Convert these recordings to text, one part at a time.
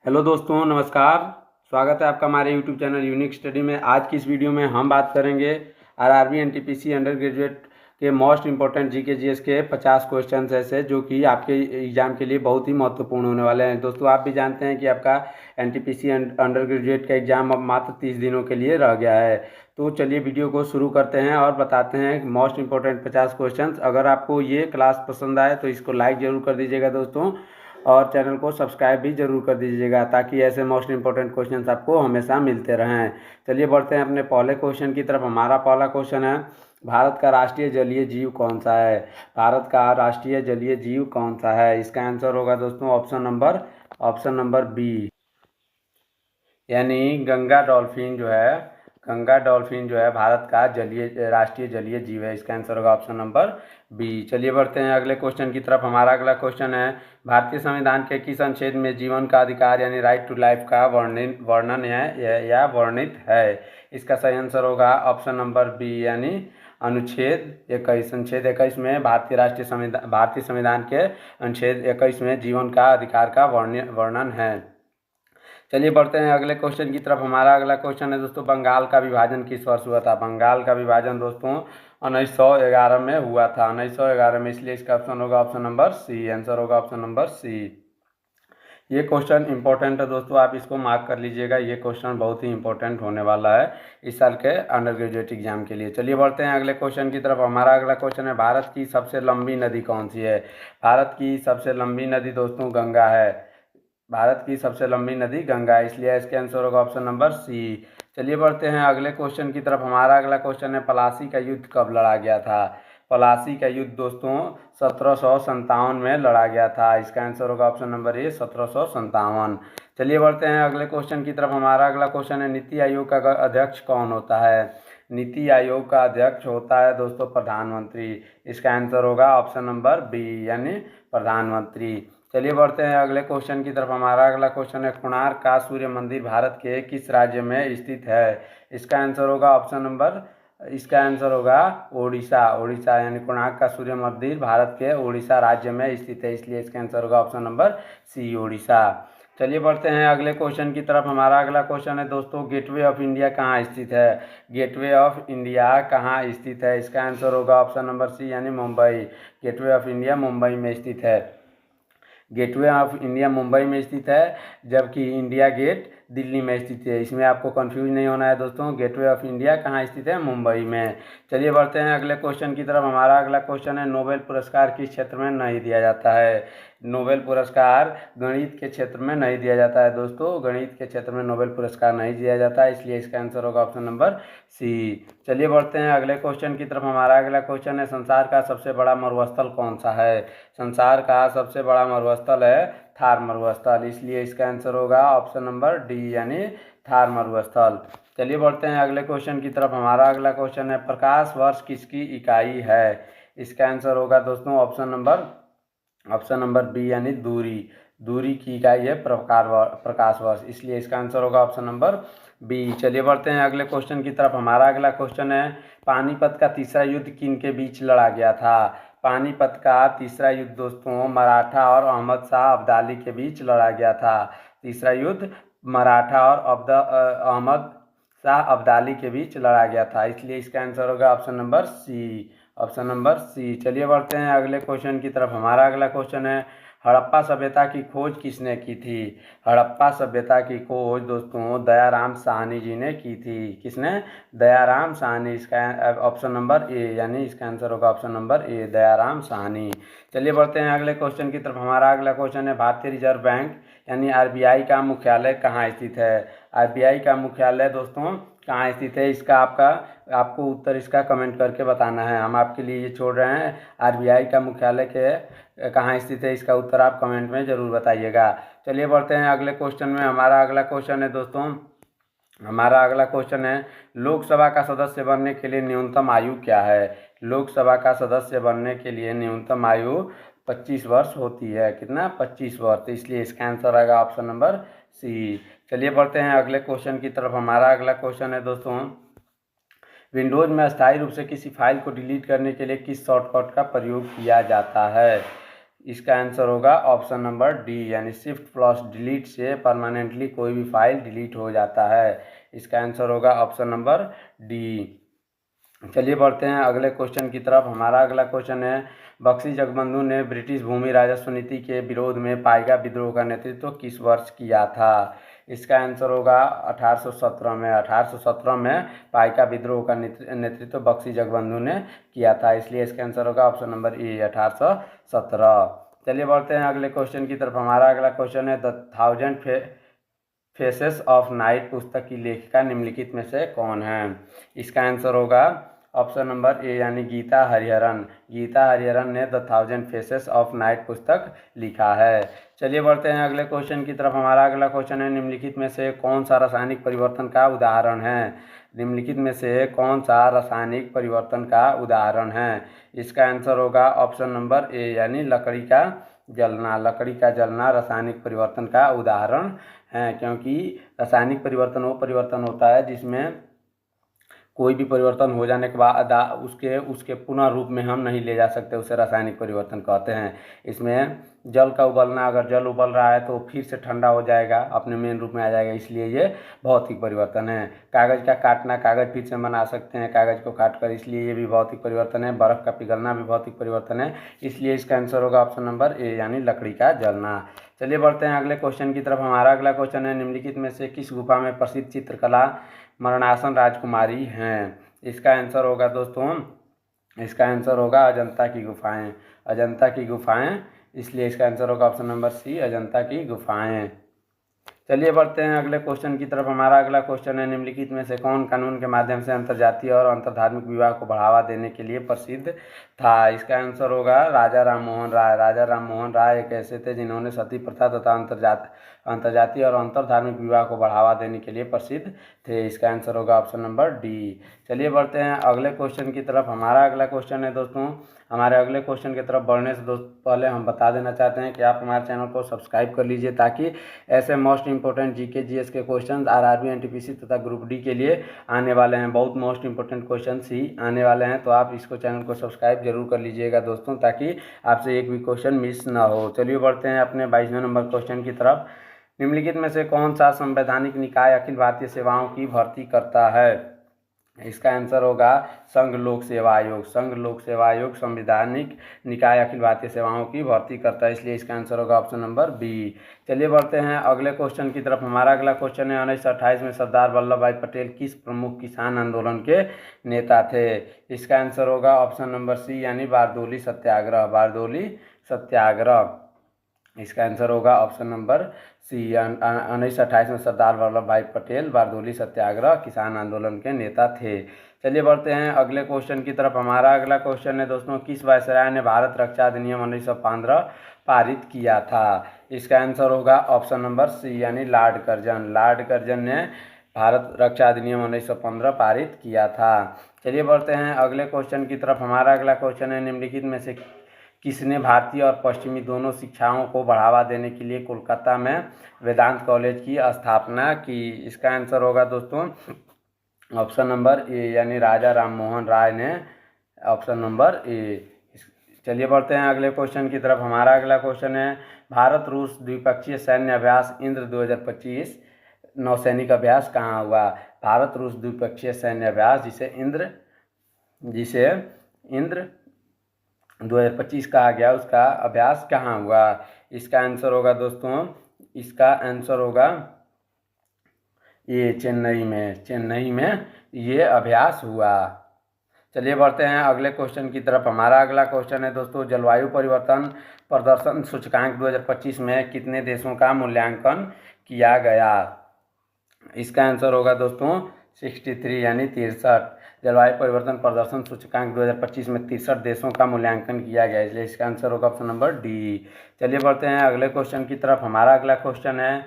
Hello दोस्तों, नमस्कार। स्वागत है आपका हमारे यूट्यूब चैनल यूनिक स्टडी में। आज की इस वीडियो में हम बात करेंगे आरआरबी एनटीपीसी अंडर ग्रेजुएट के मोस्ट इंपॉर्टेंट जीके जीएस के 50 क्वेश्चन ऐसे जो कि आपके एग्जाम के लिए बहुत ही महत्वपूर्ण होने वाले हैं। दोस्तों, आप भी जानते हैं कि आपका एनटीपीसी अंडर ग्रेजुएट का एग्ज़ाम अब मात्र 30 दिनों के लिए रह गया है। तो चलिए वीडियो को शुरू करते हैं और बताते हैं मोस्ट इंपॉर्टेंट 50 क्वेश्चन। अगर आपको ये क्लास पसंद आए तो इसको लाइक ज़रूर कर दीजिएगा दोस्तों, और चैनल को सब्सक्राइब भी जरूर कर दीजिएगा ताकि ऐसे मोस्ट इंपॉर्टेंट क्वेश्चंस आपको हमेशा मिलते रहें। चलिए बढ़ते हैं अपने पहले क्वेश्चन की तरफ। हमारा पहला क्वेश्चन है, भारत का राष्ट्रीय जलीय जीव कौन सा है? भारत का राष्ट्रीय जलीय जीव कौन सा है? इसका आंसर होगा दोस्तों ऑप्शन नंबर बी, यानी गंगा डॉल्फिन जो है भारत का राष्ट्रीय जलीय जीव है। इसका आंसर होगा ऑप्शन नंबर बी। चलिए बढ़ते हैं अगले क्वेश्चन की तरफ। हमारा अगला क्वेश्चन है, भारतीय संविधान के किस अनुच्छेद में जीवन का अधिकार यानी राइट टू लाइफ का वर्णन है या वर्णित है? इसका सही आंसर होगा ऑप्शन नंबर बी, यानी अनुच्छेद 21। अनुच्छेद 21 में भारतीय संविधान के अनुच्छेद 21 में जीवन का अधिकार का वर्णन है। चलिए बढ़ते हैं अगले क्वेश्चन की तरफ। हमारा अगला क्वेश्चन है दोस्तों, बंगाल का विभाजन किस वर्ष हुआ था? बंगाल का विभाजन दोस्तों 1911 में हुआ था, 1911 में। इसलिए इसका ऑप्शन होगा ऑप्शन नंबर सी। आंसर होगा ऑप्शन नंबर सी। ये क्वेश्चन इंपॉर्टेंट है दोस्तों, आप इसको मार्क कर लीजिएगा। ये क्वेश्चन बहुत ही इंपॉर्टेंट होने वाला है इस साल के अंडर ग्रेजुएट एग्जाम के लिए। चलिए बढ़ते हैं अगले क्वेश्चन की तरफ। हमारा अगला क्वेश्चन है, भारत की सबसे लंबी नदी कौन सी है? भारत की सबसे लंबी नदी दोस्तों गंगा है। भारत की सबसे लंबी नदी गंगा है, इसलिए इसके आंसर होगा ऑप्शन नंबर सी। चलिए बढ़ते हैं अगले क्वेश्चन की तरफ। हमारा अगला क्वेश्चन है, प्लासी का युद्ध कब लड़ा गया था? प्लासी का युद्ध दोस्तों 1757 में लड़ा गया था। इसका आंसर होगा ऑप्शन नंबर ए, 1757। चलिए बढ़ते हैं अगले क्वेश्चन की तरफ। हमारा अगला क्वेश्चन है, नीति आयोग का अध्यक्ष कौन होता है? नीति आयोग का अध्यक्ष होता है दोस्तों प्रधानमंत्री। इसका आंसर होगा ऑप्शन नंबर बी, यानी प्रधानमंत्री। चलिए बढ़ते हैं अगले क्वेश्चन की तरफ। हमारा अगला क्वेश्चन है, कोणार्क का सूर्य मंदिर भारत के किस राज्य में स्थित है? इसका आंसर होगा ओडिशा, यानी कोणार्क का सूर्य मंदिर भारत के ओडिशा राज्य में स्थित है। इसलिए इसका आंसर होगा ऑप्शन नंबर सी, ओडिशा। चलिए बढ़ते हैं अगले क्वेश्चन की तरफ। हमारा अगला क्वेश्चन है दोस्तों, गेटवे ऑफ इंडिया कहाँ स्थित है? गेटवे ऑफ इंडिया कहाँ स्थित है? इसका आंसर होगा ऑप्शन नंबर सी, यानी Mumbai. Gateway of India Mumbai में स्थित है। गेटवे ऑफ इंडिया मुंबई में स्थित है, जबकि इंडिया गेट दिल्ली में स्थित है। इसमें आपको कंफ्यूज नहीं होना है दोस्तों। गेटवे ऑफ इंडिया कहाँ स्थित है? मुंबई में। चलिए बढ़ते हैं अगले क्वेश्चन की तरफ। हमारा अगला क्वेश्चन है, नोबेल पुरस्कार किस क्षेत्र में नहीं दिया जाता है? नोबेल पुरस्कार गणित के क्षेत्र में नहीं दिया जाता है दोस्तों। गणित के क्षेत्र में नोबेल पुरस्कार नहीं दिया जाता है, इसलिए इसका आंसर होगा ऑप्शन नंबर सी। चलिए बढ़ते हैं अगले क्वेश्चन की तरफ। हमारा अगला क्वेश्चन है, संसार का सबसे बड़ा मरुस्थल कौन सा है? संसार का सबसे बड़ा मरुस्थल है थार मरुस्थल, इसलिए इसका आंसर होगा ऑप्शन नंबर डी, यानी थार मरुस्थल। चलिए बढ़ते हैं अगले क्वेश्चन की तरफ। हमारा अगला क्वेश्चन है, प्रकाश वर्ष किसकी इकाई है? इसका आंसर होगा दोस्तों ऑप्शन नंबर बी, यानी दूरी की इकाई है प्रकाश वर्ष, इसलिए इसका आंसर होगा ऑप्शन नंबर बी। चलिए बढ़ते हैं अगले क्वेश्चन की तरफ। हमारा अगला क्वेश्चन है, पानीपत का तीसरा युद्ध किन के बीच लड़ा गया था? पानीपत का तीसरा युद्ध दोस्तों मराठा और अहमद शाह अब्दाली के बीच लड़ा गया था। तीसरा युद्ध मराठा और अहमद शाह अब्दाली के बीच लड़ा गया था, इसलिए इसका आंसर होगा option number C, option number C. चलिए बढ़ते हैं अगले क्वेश्चन की तरफ। हमारा अगला क्वेश्चन है, हड़प्पा सभ्यता की खोज किसने की थी? हड़प्पा सभ्यता की खोज दोस्तों दयाराम साहनी जी ने की थी। किसने? दयाराम साहनी। इसका ऑप्शन नंबर ए, यानी इसका आंसर होगा option number A, Dayaram Sahni. चलिए बढ़ते हैं अगले क्वेश्चन की तरफ। हमारा अगला क्वेश्चन है, भारतीय रिजर्व बैंक यानी आरबीआई का मुख्यालय कहाँ स्थित है? आरबीआई का मुख्यालय दोस्तों कहाँ स्थित है? इसका आपको उत्तर इसका कमेंट करके बताना है। हम आपके लिए ये छोड़ रहे हैं, आरबीआई का मुख्यालय के कहाँ स्थित है, इसका उत्तर आप कमेंट में ज़रूर बताइएगा। चलिए बढ़ते हैं अगले क्वेश्चन में। हमारा अगला क्वेश्चन है दोस्तों, लोकसभा का सदस्य बनने के लिए न्यूनतम आयु क्या है? लोकसभा का सदस्य बनने के लिए न्यूनतम आयु 25 वर्ष होती है। कितना? 25 वर्ष, इसलिए इसका आंसर आएगा ऑप्शन नंबर सी। चलिए बढ़ते हैं अगले क्वेश्चन की तरफ। हमारा अगला क्वेश्चन है दोस्तों, विंडोज में अस्थायी रूप से किसी फाइल को डिलीट करने के लिए किस शॉर्टकट का प्रयोग किया जाता है? इसका आंसर होगा ऑप्शन नंबर डी, यानी शिफ्ट प्लस डिलीट से परमानेंटली कोई भी फाइल डिलीट हो जाता है। इसका आंसर होगा ऑप्शन नंबर डी। चलिए बढ़ते हैं अगले क्वेश्चन की तरफ। हमारा अगला क्वेश्चन है, बख्शी जगबंधु ने ब्रिटिश भूमि राजस्व नीति के विरोध में पाइका विद्रोह का नेतृत्व किस वर्ष किया था? इसका आंसर होगा 1817 में। 1817 में पाइका विद्रोह का नेतृत्व बख्शी जगबंधु ने किया था, इसलिए इसका आंसर होगा ऑप्शन नंबर ए, 1817। चलिए बढ़ते हैं अगले क्वेश्चन की तरफ। हमारा अगला क्वेश्चन है, द 1000 फेसेस ऑफ नाइट पुस्तक की लेखिका निम्नलिखित में से कौन है? इसका आंसर होगा ऑप्शन नंबर ए, यानी गीता हरिहरन। गीता हरिहरन ने द 1000 फेसेस ऑफ नाइट पुस्तक लिखा है। चलिए बढ़ते हैं अगले क्वेश्चन की तरफ। हमारा अगला क्वेश्चन है, निम्नलिखित में से कौन सा रासायनिक परिवर्तन का उदाहरण है? निम्नलिखित में से कौन सा रासायनिक परिवर्तन का उदाहरण है? इसका आंसर होगा ऑप्शन नंबर ए, यानी लकड़ी का जलना। लकड़ी का जलना रासायनिक परिवर्तन का उदाहरण है, क्योंकि रासायनिक परिवर्तन वो परिवर्तन होता है जिसमें कोई भी परिवर्तन हो जाने के बाद उसके पुनः रूप में हम नहीं ले जा सकते, उसे रासायनिक परिवर्तन कहते हैं। इसमें जल का उबलना, अगर जल उबल रहा है तो फिर से ठंडा हो जाएगा, अपने मेन रूप में आ जाएगा, इसलिए ये भौतिक परिवर्तन है। कागज़ का काटना, कागज़ फिर से बना सकते हैं कागज़ को काट कर, इसलिए ये भी भौतिक परिवर्तन है। बर्फ़ का पिघलना भी भौतिक परिवर्तन है, इसलिए इसका आंसर होगा ऑप्शन नंबर ए, यानी लकड़ी का जलना। चलिए बढ़ते हैं अगले क्वेश्चन की तरफ। हमारा अगला क्वेश्चन है, निम्नलिखित में से किस गुफा में प्रसिद्ध चित्रकला मरणासन राजकुमारी हैं? इसका आंसर होगा दोस्तों, इसका आंसर होगा अजंता की गुफाएं। अजंता की गुफाएं, इसलिए इसका आंसर होगा ऑप्शन नंबर सी, अजंता की गुफाएं। चलिए बढ़ते हैं अगले क्वेश्चन की तरफ। हमारा अगला क्वेश्चन है, निम्नलिखित में से कौन कानून के माध्यम से अंतर्जातीय और अंतर्धार्मिक विवाह को बढ़ावा देने के लिए प्रसिद्ध था? इसका आंसर होगा राजा राम मोहन राय। राजा राम मोहन राय एक ऐसे थे जिन्होंने सती प्रथा तथा अंतर्जातीय और अंतर्धार्मिक विवाह को बढ़ावा देने के लिए प्रसिद्ध थे। इसका आंसर होगा ऑप्शन नंबर डी। चलिए बढ़ते हैं अगले क्वेश्चन की तरफ। हमारा अगला क्वेश्चन है दोस्तों, हमारे अगले क्वेश्चन की तरफ बढ़ने से पहले हम बता देना चाहते हैं कि आप हमारे चैनल को सब्सक्राइब कर लीजिए, ताकि ऐसे मोस्ट इंपॉर्टेंट जीके जीएस के क्वेश्चन आरआरबी एनटीपीसी तथा ग्रुप डी के लिए आने वाले हैं। बहुत मोस्ट इंपॉर्टेंट क्वेश्चन ही आने वाले हैं, तो आप इसको चैनल को सब्सक्राइब जरूर कर लीजिएगा दोस्तों, ताकि आपसे एक भी क्वेश्चन मिस ना हो। चलिए बढ़ते हैं अपने 22वें नंबर क्वेश्चन की तरफ। निम्नलिखित में से कौन सा संवैधानिक निकाय अखिल भारतीय सेवाओं की भर्ती करता है? इसका आंसर होगा संघ लोक सेवा आयोग। संघ लोक सेवा आयोग संवैधानिक निकाय अखिल भारतीय सेवाओं की भर्ती करता है, इसलिए इसका आंसर होगा ऑप्शन नंबर बी। चलिए बढ़ते हैं अगले क्वेश्चन की तरफ। हमारा अगला क्वेश्चन है, 1928 में सरदार वल्लभ भाई पटेल किस प्रमुख किसान आंदोलन के नेता थे? इसका आंसर होगा ऑप्शन नंबर सी, यानी बारदोली सत्याग्रह। बारदोली सत्याग्रह, इसका आंसर होगा ऑप्शन नंबर सी। 1928 में सरदार वल्लभ भाई पटेल बारदोली सत्याग्रह किसान आंदोलन के नेता थे। चलिए बढ़ते हैं अगले क्वेश्चन की तरफ। हमारा अगला क्वेश्चन है दोस्तों, किस वायसराय ने भारत रक्षा अधिनियम 1915 पारित किया था? इसका आंसर होगा ऑप्शन नंबर सी, यानी लॉर्ड कर्जन। लॉर्ड कर्जन ने भारत रक्षा अधिनियम 1915 पारित किया था। चलिए बढ़ते हैं अगले क्वेश्चन की तरफ। हमारा अगला क्वेश्चन है, निम्नलिखित में से किसने भारतीय और पश्चिमी दोनों शिक्षाओं को बढ़ावा देने के लिए कोलकाता में वेदांत कॉलेज की स्थापना की? इसका आंसर होगा दोस्तों ऑप्शन नंबर ए, यानी राजा राम मोहन राय ने, ऑप्शन नंबर ए। चलिए बढ़ते हैं अगले क्वेश्चन की तरफ। हमारा अगला क्वेश्चन है, भारत रूस द्विपक्षीय सैन्य अभ्यास इंद्र 2025 नौसैनिक अभ्यास कहाँ हुआ? भारत रूस द्विपक्षीय सैन्य अभ्यास जिसे इंद्र 2025 कहा गया, उसका अभ्यास कहाँ हुआ? इसका आंसर होगा दोस्तों, इसका आंसर होगा ये चेन्नई में। चेन्नई में ये अभ्यास हुआ। चलिए बढ़ते हैं अगले क्वेश्चन की तरफ। हमारा अगला क्वेश्चन है दोस्तों, जलवायु परिवर्तन प्रदर्शन सूचकांक 2025 में कितने देशों का मूल्यांकन किया गया? इसका आंसर होगा दोस्तों 63, यानी 63। जलवायु परिवर्तन प्रदर्शन सूचकांक 2025 में 63 देशों का मूल्यांकन किया गया, इसलिए इसका आंसर होगा ऑप्शन नंबर डी। चलिए बढ़ते हैं अगले क्वेश्चन की तरफ। हमारा अगला क्वेश्चन है,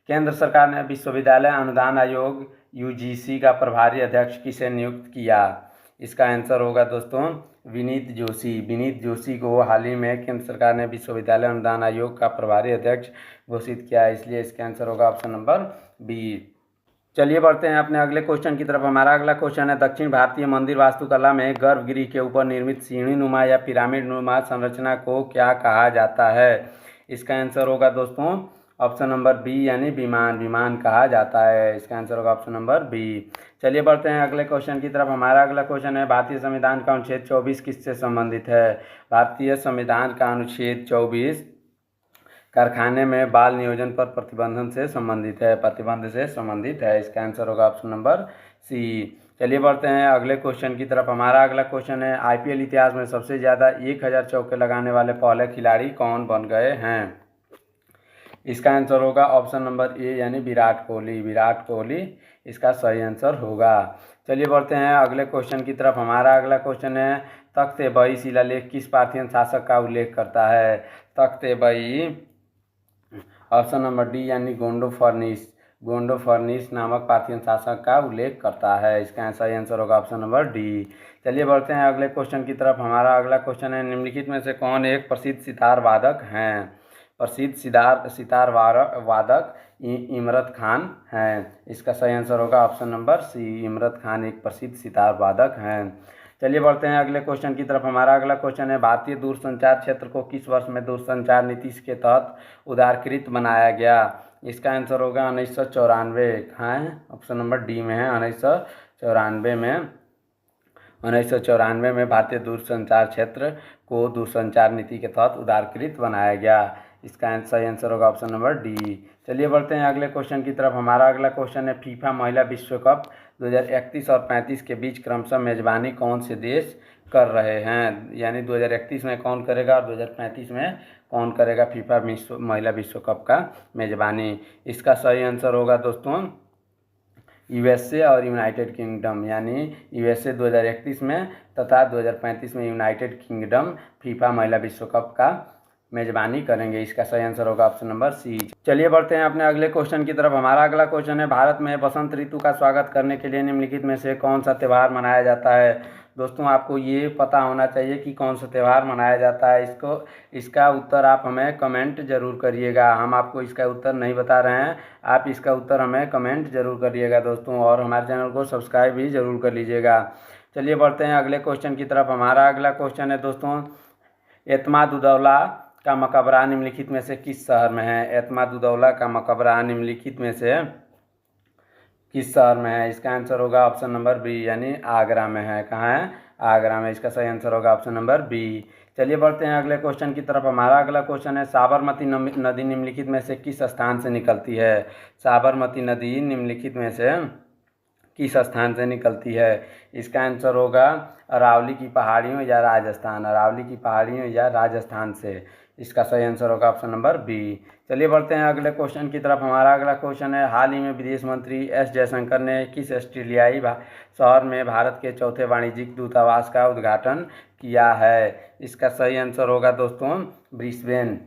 केंद्र सरकार ने विश्वविद्यालय अनुदान आयोग यूजीसी का प्रभारी अध्यक्ष किसे नियुक्त किया? इसका आंसर होगा दोस्तों विनीत जोशी। विनीत जोशी को हाल ही में केंद्र सरकार ने विश्वविद्यालय अनुदान आयोग का प्रभारी अध्यक्ष घोषित किया है, इसलिए इसका आंसर होगा ऑप्शन नंबर बी। चलिए बढ़ते हैं अपने अगले क्वेश्चन की तरफ। हमारा अगला क्वेश्चन है, दक्षिण भारतीय मंदिर वास्तुकला में गर्भगृह के ऊपर निर्मित सीढ़ी नुमा या पिरामिड नुमा संरचना को क्या कहा जाता है? इसका आंसर होगा दोस्तों ऑप्शन नंबर बी यानी विमान। विमान कहा जाता है। इसका आंसर होगा ऑप्शन नंबर बी। चलिए बढ़ते हैं अगले क्वेश्चन की तरफ। हमारा अगला क्वेश्चन है, भारतीय संविधान का अनुच्छेद 24 किससे संबंधित है? भारतीय संविधान का अनुच्छेद 24 कारखाने में बाल नियोजन पर प्रतिबंधन से संबंधित है। प्रतिबंध से संबंधित है। इसका आंसर होगा ऑप्शन नंबर सी। चलिए बढ़ते हैं अगले क्वेश्चन की तरफ। हमारा अगला क्वेश्चन है, आईपीएल इतिहास में सबसे ज़्यादा 1000 चौके लगाने वाले पहले खिलाड़ी कौन बन गए हैं? इसका आंसर होगा ऑप्शन नंबर ए यानी विराट कोहली। विराट कोहली इसका सही आंसर होगा। चलिए बढ़ते हैं अगले क्वेश्चन की तरफ। हमारा अगला क्वेश्चन है, तख्त-ए-बही शिलालेख किस पार्थियन शासक का उल्लेख करता है? तख्त-ए-बही ऑप्शन नंबर डी यानी गोंडो फर्निस। गोंडो फर्निस नामक पार्थियन शासक का उल्लेख करता है। इसका सही आंसर होगा ऑप्शन नंबर डी। चलिए बढ़ते हैं अगले क्वेश्चन की तरफ। हमारा अगला क्वेश्चन है, निम्नलिखित में से कौन एक प्रसिद्ध सितार वादक हैं? प्रसिद्ध सितार वादक इमरत खान हैं। इसका सही आंसर होगा option number C. Imrat Khan एक प्रसिद्ध सितार वादक हैं। चलिए बढ़ते हैं अगले क्वेश्चन की तरफ। हमारा अगला क्वेश्चन है, भारतीय दूरसंचार क्षेत्र को किस वर्ष में दूरसंचार नीति के तहत उदारीकृत बनाया गया? इसका आंसर होगा 1994। कहाँ है? ऑप्शन नंबर डी में है। 1994 में भारतीय दूरसंचार क्षेत्र को दूरसंचार नीति के तहत उदारीकृत बनाया गया। इसका सही आंसर होगा ऑप्शन नंबर डी। चलिए बढ़ते हैं अगले क्वेश्चन की तरफ। हमारा अगला क्वेश्चन है, फीफा महिला विश्व कप 2031 और 35 के बीच क्रमशः मेजबानी कौन से देश कर रहे हैं? यानी 2031 में कौन करेगा और 2035 में कौन करेगा फीफा महिला विश्व कप का मेजबानी? इसका सही आंसर होगा दोस्तों यूएसए और यूनाइटेड किंगडम। यानी यूएसए 2031 में तथा 2035 में यूनाइटेड किंगडम फीफा महिला विश्व कप का मेजबानी करेंगे। इसका सही आंसर होगा ऑप्शन नंबर सी। चलिए बढ़ते हैं अपने अगले क्वेश्चन की तरफ। हमारा अगला क्वेश्चन है, भारत में बसंत ऋतु का स्वागत करने के लिए निम्नलिखित में से कौन सा त्यौहार मनाया जाता है? दोस्तों आपको ये पता होना चाहिए कि कौन सा त्यौहार मनाया जाता है। इसका उत्तर आप हमें कमेंट जरूर करिएगा। हम आपको इसका उत्तर नहीं बता रहे हैं, आप इसका उत्तर हमें कमेंट जरूर करिएगा दोस्तों, और हमारे चैनल को सब्सक्राइब भी जरूर कर लीजिएगा। चलिए बढ़ते हैं अगले क्वेश्चन की तरफ। हमारा अगला क्वेश्चन है दोस्तों, एतमाद-उद-दौला का मकबरा निम्नलिखित में से किस शहर में है? एतमाद-उद-दौला का मकबरा निम्नलिखित में से किस शहर में है? इसका आंसर होगा ऑप्शन नंबर बी यानी आगरा में है। कहाँ है? आगरा में। इसका सही आंसर होगा ऑप्शन नंबर बी। चलिए बढ़ते हैं अगले क्वेश्चन की तरफ। हमारा अगला क्वेश्चन है, साबरमती नदी निम्नलिखित में से किस स्थान से निकलती है? साबरमती नदी निम्नलिखित में से किस स्थान से निकलती है? इसका आंसर होगा अरावली की पहाड़ियों या राजस्थान। अरावली की पहाड़ियों या राजस्थान से। इसका सही आंसर होगा ऑप्शन नंबर बी। चलिए बढ़ते हैं अगले क्वेश्चन की तरफ। हमारा अगला क्वेश्चन है, हाल ही में विदेश मंत्री एस जयशंकर ने किस ऑस्ट्रेलियाई शहर में भारत के चौथे वाणिज्यिक दूतावास का उद्घाटन किया है? इसका सही आंसर होगा दोस्तों ब्रिस्बेन।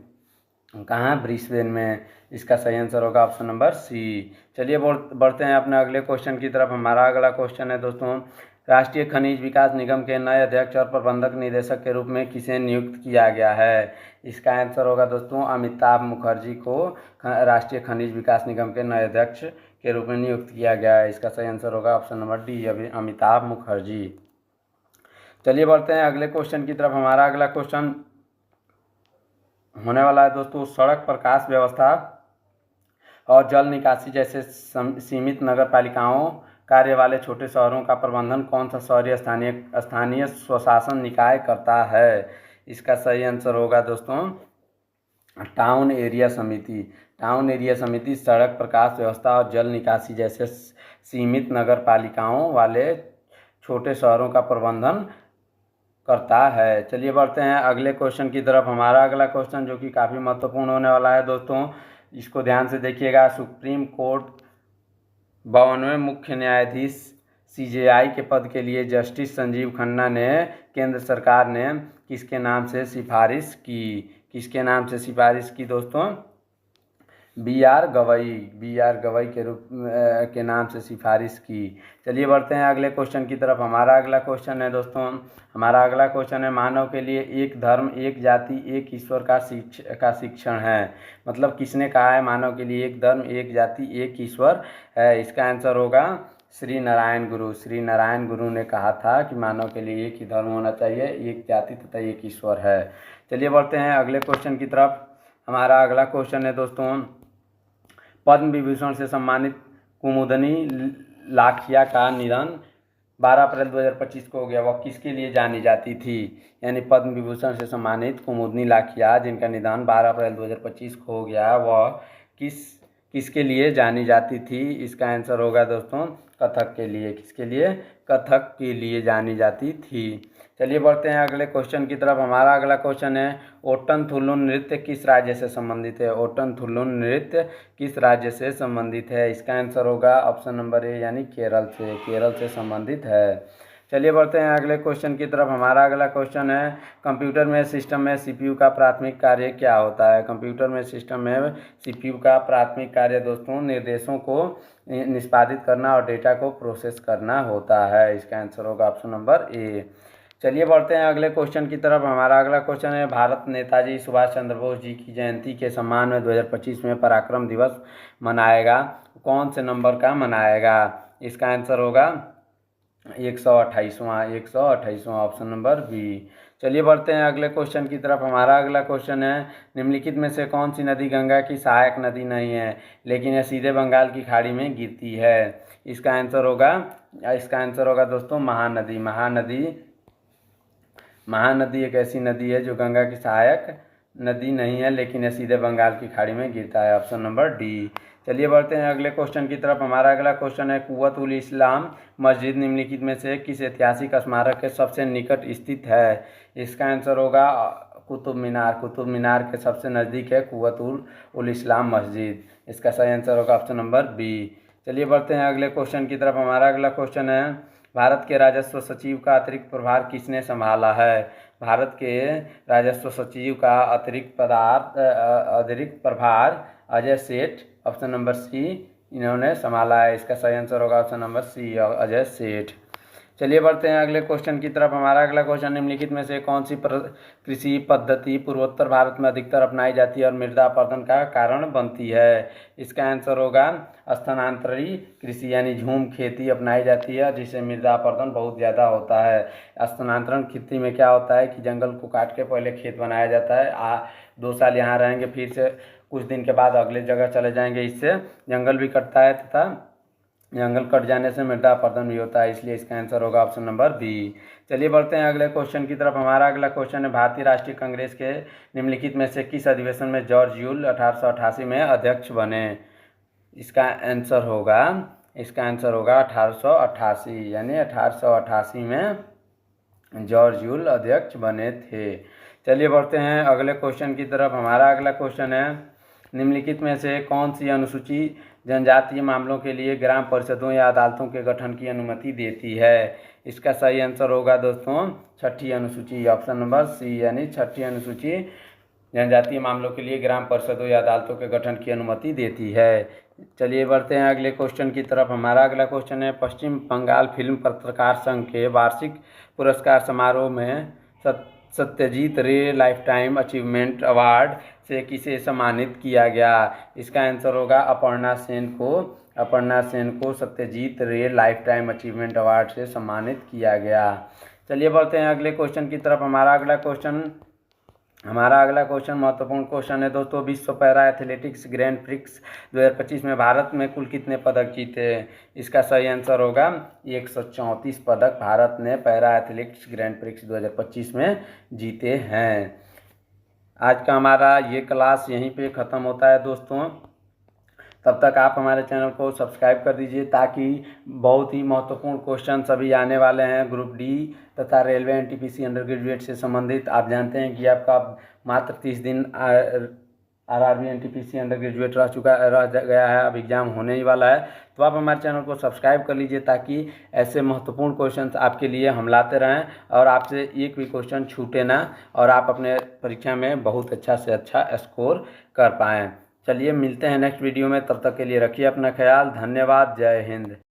कहाँ? ब्रिस्बेन में। इसका सही आंसर होगा ऑप्शन नंबर सी। चलिए बढ़ते हैं अपने अगले क्वेश्चन की तरफ। हमारा अगला क्वेश्चन है दोस्तों, राष्ट्रीय खनिज विकास निगम के नए अध्यक्ष और प्रबंधक निदेशक के रूप में किसे नियुक्त किया गया है? इसका आंसर होगा दोस्तों अमिताभ मुखर्जी को राष्ट्रीय खनिज विकास निगम के नए अध्यक्ष के रूप में नियुक्त किया गया है। इसका सही आंसर होगा option number D Amitabh Mukherjee. चलिए बढ़ते हैं अगले क्वेश्चन की तरफ। हमारा अगला क्वेश्चन होने वाला है दोस्तों, सड़क प्रकाश व्यवस्था और जल निकासी जैसे सीमित नगर पालिकाओं कार्य वाले छोटे शहरों का प्रबंधन कौन सा शहरी स्थानीय स्वशासन निकाय करता है? इसका सही आंसर होगा दोस्तों टाउन एरिया समिति। टाउन एरिया समिति सड़क प्रकाश व्यवस्था और जल निकासी जैसे सीमित नगर पालिकाओं वाले छोटे शहरों का प्रबंधन करता है। चलिए बढ़ते हैं अगले क्वेश्चन की तरफ। हमारा अगला क्वेश्चन जो कि काफ़ी महत्वपूर्ण होने वाला है दोस्तों, इसको ध्यान से देखिएगा। सुप्रीम कोर्ट 52वें मुख्य न्यायाधीश सीजेआई के पद के लिए जस्टिस संजीव खन्ना ने केंद्र सरकार ने किसके नाम से सिफारिश की? किसके नाम से सिफारिश की दोस्तों? बी आर गवई के रूप के नाम से सिफारिश की। चलिए बढ़ते हैं अगले क्वेश्चन की तरफ। हमारा अगला क्वेश्चन है दोस्तों, हमारा अगला क्वेश्चन है मानव के लिए एक धर्म एक जाति एक ईश्वर का शिक्षण है। मतलब किसने कहा है मानव के लिए एक धर्म एक जाति एक ईश्वर है? इसका आंसर होगा श्री नारायण गुरु। श्री नारायण गुरु ने कहा था कि मानव के लिए एक ही धर्म होना चाहिए, एक जाति तथा एक ईश्वर है। चलिए बढ़ते हैं अगले क्वेश्चन की तरफ। हमारा अगला क्वेश्चन है दोस्तों, पद्म विभूषण से सम्मानित कुमुदनी लाखिया का निधन 12 अप्रैल 2025 को हो गया। वह किसके लिए जानी जाती थी? यानी पद्म विभूषण से सम्मानित कुमुदनी लाखिया जिनका निधन 12 अप्रैल 2025 को हो गया, वह किसके लिए जानी जाती थी? इसका आंसर होगा दोस्तों कथक के लिए। किसके लिए? कथक के लिए जानी जाती थी। चलिए बढ़ते हैं अगले क्वेश्चन की तरफ। हमारा अगला क्वेश्चन है, ओट्टनथुल्लु नृत्य किस राज्य से संबंधित है? ओट्टनथुल्लु नृत्य किस राज्य से संबंधित है? इसका आंसर होगा ऑप्शन नंबर ए यानी केरल से। केरल से संबंधित है। चलिए बढ़ते हैं अगले क्वेश्चन की तरफ। हमारा अगला क्वेश्चन है, कंप्यूटर में सिस्टम में सीपीयू का प्राथमिक कार्य क्या होता है? कंप्यूटर में सिस्टम में सीपीयू का प्राथमिक कार्य दोस्तों निर्देशों को निष्पादित करना और डेटा को प्रोसेस करना होता है। इसका आंसर होगा ऑप्शन नंबर ए। चलिए बढ़ते हैं अगले क्वेश्चन की तरफ। हमारा अगला क्वेश्चन है, भारत नेताजी सुभाष चंद्र बोस जी की जयंती के सम्मान में 2025 में पराक्रम दिवस मनाएगा। कौन से नंबर का मनाएगा? इसका आंसर होगा 128वां ऑप्शन नंबर बी। चलिए बढ़ते हैं अगले क्वेश्चन की तरफ। हमारा अगला क्वेश्चन है, निम्नलिखित में से कौन सी नदी गंगा की सहायक नदी नहीं है लेकिन यह सीधे बंगाल की खाड़ी में गिरती है? इसका आंसर होगा दोस्तों महानदी। महानदी एक ऐसी नदी है जो गंगा की सहायक नदी नहीं है लेकिन यह सीधे बंगाल की खाड़ी में गिरता है। Option number D. चलिए बढ़ते हैं अगले क्वेश्चन की तरफ। हमारा अगला क्वेश्चन है, कुव्वत उल इस्लाम मस्जिद निम्नलिखित में से किस ऐतिहासिक स्मारक के सबसे निकट स्थित है? इसका आंसर होगा कुतुब मीनार। कुतुब मीनार के सबसे नज़दीक है कुव्वत उल इस्लाम मस्जिद। इसका सही आंसर होगा ऑप्शन नंबर बी। चलिए बढ़ते हैं अगले क्वेश्चन की तरफ। हमारा अगला क्वेश्चन है, भारत के राजस्व सचिव का अतिरिक्त प्रभार किसने संभाला है? भारत के राजस्व सचिव का अतिरिक्त प्रभार अजय सेठ ऑप्शन नंबर सी इन्होंने संभाला है। इसका सही आंसर होगा ऑप्शन नंबर सी अजय सेठ। चलिए बढ़ते हैं अगले क्वेश्चन की तरफ। हमारा अगला क्वेश्चन, निम्नलिखित में से कौन सी कृषि पद्धति पूर्वोत्तर भारत में अधिकतर अपनाई जाती है और मृदा अपरदन का कारण बनती है? इसका आंसर होगा स्थानांतरी कृषि यानी झूम खेती अपनाई जाती है जिससे मृदा अपरदन बहुत ज़्यादा होता है। स्थानांतरण खेती में क्या होता है कि जंगल को काट के पहले खेत बनाया जाता है, 2 साल यहाँ रहेंगे, फिर से कुछ दिन के बाद अगले जगह चले जाएंगे, इससे जंगल भी कटता है तथा जंगल कट जाने से मृदा अपरदन भी होता है, इसलिए इसका आंसर होगा ऑप्शन नंबर बी। चलिए बढ़ते हैं अगले क्वेश्चन की तरफ। हमारा अगला क्वेश्चन है, भारतीय राष्ट्रीय कांग्रेस के निम्नलिखित में से किस अधिवेशन में जॉर्ज यूल 1888 में अध्यक्ष बने? इसका आंसर होगा 1888 यानी 1888 में जॉर्ज यूल अध्यक्ष बने थे। चलिए बढ़ते हैं अगले क्वेश्चन की तरफ। हमारा अगला क्वेश्चन है, निम्नलिखित में से कौन सी अनुसूची जनजातीय मामलों के लिए ग्राम परिषदों या अदालतों के गठन की अनुमति देती है? इसका सही आंसर होगा दोस्तों 6ठी अनुसूची ऑप्शन नंबर सी यानी 6ठी अनुसूची जनजातीय मामलों के लिए ग्राम परिषदों या अदालतों के गठन की अनुमति देती है। चलिए बढ़ते हैं अगले क्वेश्चन की तरफ। हमारा अगला क्वेश्चन है, पश्चिम बंगाल फिल्म पत्रकार संघ के वार्षिक पुरस्कार समारोह में सत्यजीत रे लाइफ टाइम अचीवमेंट अवार्ड से किसे सम्मानित किया गया? इसका आंसर होगा अपर्णा सेन को सत्यजीत रे लाइफ टाइम अचीवमेंट अवार्ड से सम्मानित किया गया। चलिए बढ़ते हैं अगले क्वेश्चन की तरफ। हमारा अगला क्वेश्चन महत्वपूर्ण क्वेश्चन है दोस्तों, विश्व पैरा एथलेटिक्स ग्रैंड प्रिक्स 2025 में भारत में कुल कितने पदक जीते? इसका सही आंसर होगा 134 पदक भारत ने पैरा एथलेटिक्स ग्रैंड प्रिक्स 2025 में जीते हैं। आज का हमारा ये क्लास यहीं पे ख़त्म होता है दोस्तों। तब तक आप हमारे चैनल को सब्सक्राइब कर दीजिए ताकि बहुत ही महत्वपूर्ण क्वेश्चन सभी आने वाले हैं ग्रुप डी तथा रेलवे एनटीपीसी अंडर ग्रेजुएट से संबंधित। आप जानते हैं कि आपका मात्र 30 दिन आरआरबी एनटीपीसी अंडर ग्रेजुएट रह गया है, अब एग्ज़ाम होने ही वाला है। तो आप हमारे चैनल को सब्सक्राइब कर लीजिए ताकि ऐसे महत्वपूर्ण क्वेश्चन आपके लिए हम लाते रहें और आपसे एक भी क्वेश्चन छूटे ना और आप अपने परीक्षा में बहुत अच्छा से अच्छा स्कोर कर पाएँ। चलिए मिलते हैं नेक्स्ट वीडियो में, तब तक के लिए रखिए अपना ख्याल। धन्यवाद। जय हिंद।